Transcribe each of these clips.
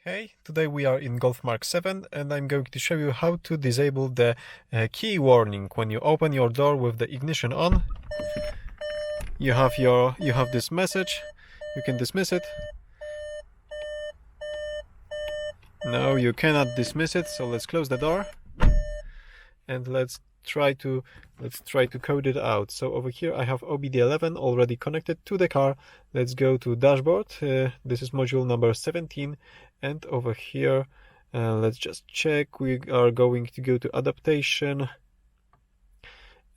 Hey, today we are in Golf MK7 and I'm going to show you how to disable the key warning when you open your door with the ignition on. You have this message. You can dismiss it. No, you cannot dismiss it, so let's close the door and let's try to code it out. So over here I have OBDeleven already connected to the car. Let's go to dashboard. This is module number 17, and over here let's just check. We are going to go to adaptation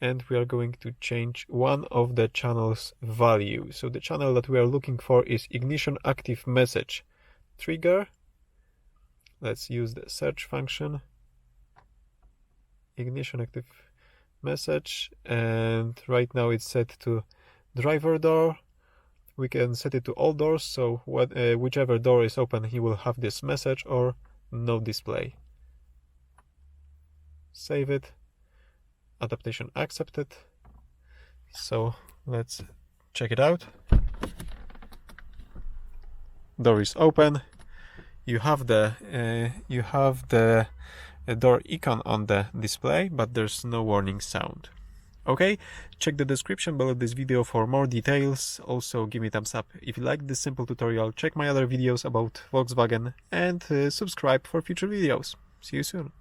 and we are going to change one of the channel's value. So the channel that we are looking for is ignition active message trigger. Let's use the search function, ignition active message, and right now it's set to driver door. We can set it to all doors, so whichever door is open he will have this message or no display. Save it. Adaptation accepted. So let's check it out. Door is open. You have the door icon on the display, but there's no warning sound. Okay, check the description below this video for more details. Also give me a thumbs up if you liked this simple tutorial. Check my other videos about Volkswagen and subscribe for future videos. See you soon.